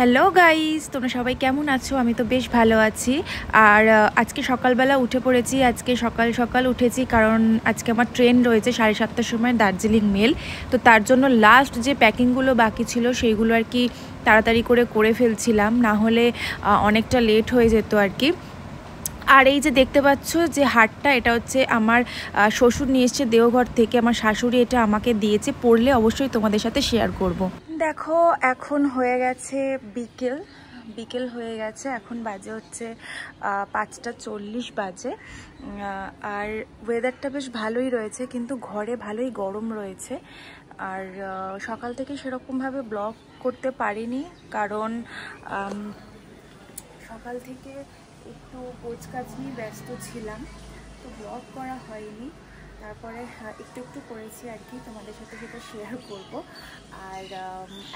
Hello guys, তোমরা সবাই কেমন আছো? আমি তো বেশ ভালো আছি। আর আজকে সকালবেলা উঠে পড়েছি। আজকে সকাল সকাল উঠেছি কারণ আজকে আমার ট্রেন রয়েছে 7:30টার সময় দার্জিলিং মেল। তো তার জন্য লাস্ট যে প্যাকিংগুলো বাকি ছিল সেইগুলো আর কি তাড়াতাড়ি করে ফেলছিলাম, না হলে অনেকটা লেট হয়ে যেত আর কি। আর এই যে দেখতে পাচ্ছ যে হারটা, এটা হচ্ছে আমার শ্বশুর নিয়ে এসছে দেওঘর থেকে। আমার শাশুড়ি এটা আমাকে দিয়েছে, পড়লে অবশ্যই তোমাদের সাথে শেয়ার করব। দেখো এখন হয়ে গেছে বিকেল হয়ে গেছে। এখন বাজে হচ্ছে 5:40 বাজে। আর ওয়েদারটা বেশ ভালোই রয়েছে, কিন্তু ঘরে ভালোই গরম রয়েছে। আর সকাল থেকে সেরকমভাবে ব্লগ করতে পারিনি কারণ সকাল থেকে একটু গোছকাজ নিয়ে ব্যস্ত ছিলাম, তো ব্লগ করা হয়নি। তারপরে একটু করেছি আর কি, তোমাদের সাথে সেটা শেয়ার করব। আর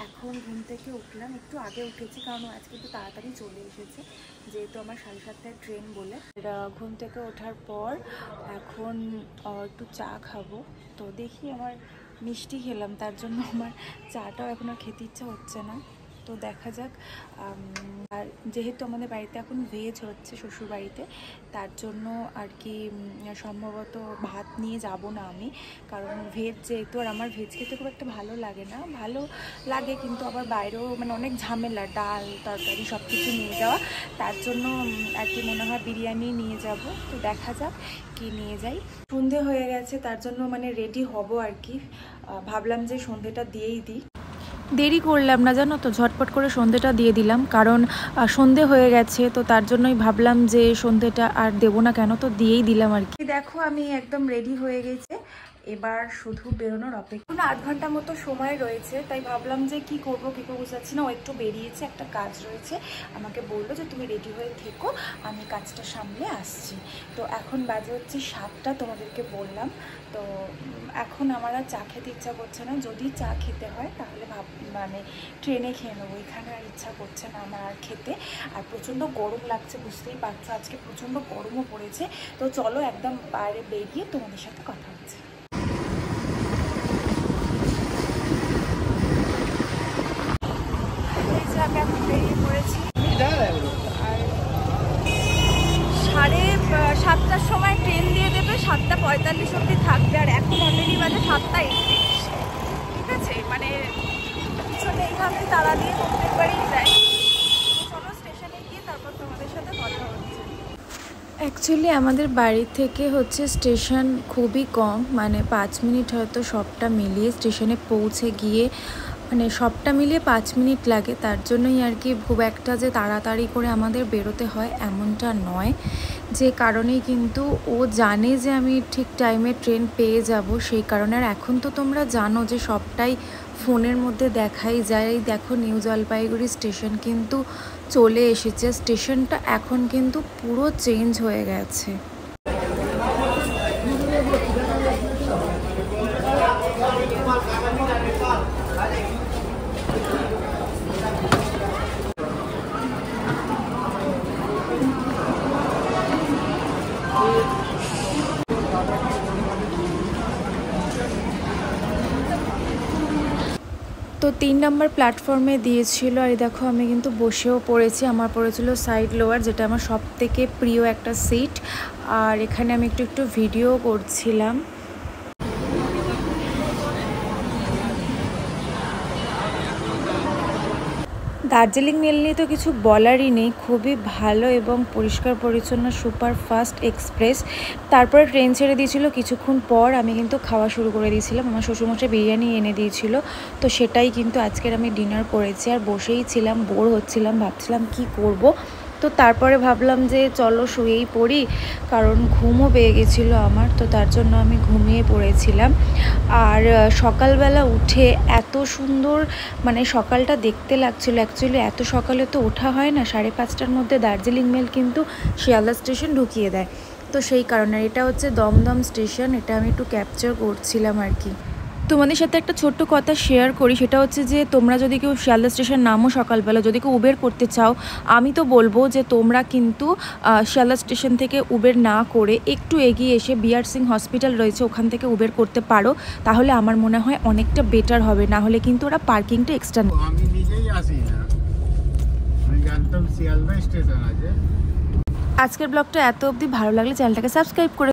এখন ঘুম থেকে উঠলাম, একটু আগে উঠেছি কারণ আজকে একটু তাড়াতাড়ি চলে এসেছে, যেহেতু আমার 7:30টায় ট্রেন বলে। ঘুম থেকে ওঠার পর এখন একটু চা খাবো। তো দেখি, আমার মিষ্টি খেলাম, তার জন্য আমার চাটাও এখন আর খেতে ইচ্ছা হচ্ছে না। তো দেখা যাক। আর যেহেতু আমাদের বাড়িতে এখন ভেজ হচ্ছে শ্বশুর বাড়িতে, তার জন্য আর কি সম্ভবত ভাত নিয়ে যাব না আমি, কারণ ভেজ যেহেতু। আর আমার ভেজ খেতে খুব একটা ভালো লাগে না, ভালো লাগে কিন্তু আবার বাইরেও মানে অনেক ঝামেলা, ডাল তরকারি সব কিছু নিয়ে যাওয়া। তার জন্য আর কি মনে হয় বিরিয়ানি নিয়ে যাব। তো দেখা যাক কি নিয়ে যাই। সন্ধে হয়ে গেছে, তার জন্য মানে রেডি হব আর কি। ভাবলাম যে সন্ধেটা দিয়েই দিই, দেরি করলাম না জানো তো, ঝটপট করে সন্ধেটা দিয়ে দিলাম কারণ সন্ধে হয়ে গেছে। তো তার জন্যই ভাবলাম যে সন্ধেটা আর দেবো না কেন, তো দিয়েই দিলাম আর কি। দেখো আমি একদম রেডি হয়ে গেছে, এবার শুধু বেরোনোর অপেক্ষা। 8 ঘন্টা মতো সময় রয়েছে, তাই ভাবলাম যে কি করবো বুঝাচ্ছি না। ও একটু বেরিয়েছে, একটা কাজ রয়েছে, আমাকে বললো যে তুমি রেডি হয়ে থেকো, আমি কাজটা সামলে আসছি। তো এখন বাজে হচ্ছে 7টা, তোমাদেরকে বললাম। তো এখন আমার আর চা খেতে ইচ্ছা করছে না, যদি চা খেতে হয় তাহলে মানে ট্রেনে খেয়ে নেবো, এখানে আর ইচ্ছা করছে না আমার আর খেতে। আর প্রচণ্ড গরম লাগছে, বুঝতেই পারছো আজকে প্রচণ্ড গরমও পড়েছে। তো চলো একদম বাইরে বেরিয়ে তোমাদের সাথে কথা হচ্ছে। এখন বেরিয়ে পড়েছি, আর 7:30টার সময় ট্রেন দিয়ে দেবে, 7:45 অবধি থাকবে। আর এখন অলরেডি বাজে 7:31। ঠিক আছে, মানে পিছনে এইভাবে তারা দিয়ে প্রত্যেকবারই যায়। চলো স্টেশনে গিয়ে তারপর তোমাদের সাথে কথা হচ্ছে। অ্যাকচুয়ালি আমাদের বাড়ি থেকে হচ্ছে স্টেশন খুবই কম, মানে 5 মিনিট হয়তো সবটা মিলিয়ে স্টেশনে পৌঁছে গিয়ে, মানে সবটা মিলিয়ে 5 মিনিট লাগে। তার জন্যই আর কি খুব একটা যে তাড়াতাড়ি করে আমাদের বেরোতে হয় এমনটা নয়। যে কারণেই কিন্তু ও জানে যে আমি ঠিক টাইমে ট্রেন পেয়ে যাব, সেই কারণে। আর এখন তো তোমরা জানো যে সবটাই ফোনের মধ্যে দেখাই যায়। দেখো নিউ জলপাইগুড়ি স্টেশন কিন্তু চলে এসেছে, স্টেশনটা এখন কিন্তু পুরো চেঞ্জ হয়ে গেছে। তো 3 নম্বর প্ল্যাটফর্মে দিয়েছিল। আর দেখো আমি কিন্তু বসেও পড়েছি, আমার পড়েছিল সাইড লোয়ার, যেটা আমার সব থেকে প্রিয় একটা সিট। আর এখানে আমি একটু ভিডিও করছিলাম। দার্জিলিং মেল নিয়ে তো কিছু বলারই নেই, খুবই ভালো এবং পরিষ্কার পরিচ্ছন্ন, সুপার ফাস্ট এক্সপ্রেস। তারপরে ট্রেন ছেড়ে দিয়েছিল, কিছুক্ষণ পর আমি কিন্তু খাওয়া শুরু করে দিয়েছিলাম। আমার শ্বশুরমশাই বিরিয়ানি এনে দিয়েছিল, তো সেটাই কিন্তু আজকের আমি ডিনার করেছি। আর বসেই ছিলাম, বোর হচ্ছিলাম, ভাবছিলাম কি করব। তো তারপরে ভাবলাম যে চলো শুয়েই পড়ি, কারণ ঘুমও পেয়ে গেছিলো আমার, তো তার জন্য আমি ঘুমিয়ে পড়েছিলাম। আর সকালবেলা উঠে এত সুন্দর মানে সকালটা দেখতে লাগছিলো। অ্যাকচুয়ালি এত সকালে তো ওঠা হয় না, 5:30টার মধ্যে দার্জিলিং মেল কিন্তু শিয়ালদা স্টেশন ঢুকিয়ে দেয়। তো সেই কারণে এটা হচ্ছে দমদম স্টেশন, এটা আমি একটু ক্যাপচার করছিলাম আর কি। তোমাদের সাথে একটা ছোট্ট কথা শেয়ার করি, সেটা হচ্ছে যে তোমরা যদি কেউ শিয়ালদা স্টেশন নামো সকালবেলা, যদি কেউ উবের করতে চাও, আমি তো বলবো যে তোমরা কিন্তু শিয়ালদা স্টেশন থেকে উবের না করে একটু এগিয়ে এসে বিআর সিং হসপিটাল রয়েছে, ওখান থেকে উবের করতে পারো, তাহলে আমার মনে হয় অনেকটা বেটার হবে। না হলে কিন্তু ওরা পার্কিংটা এক্সট্রা নেয়। আমি নিজেই আসি না, আমি জানতাম শিয়ালদা স্টেশন আছে। আজকের ব্লগটা এত অবধি ভালো লাগলে চ্যানেলটাকে সাবস্ক্রাইব করে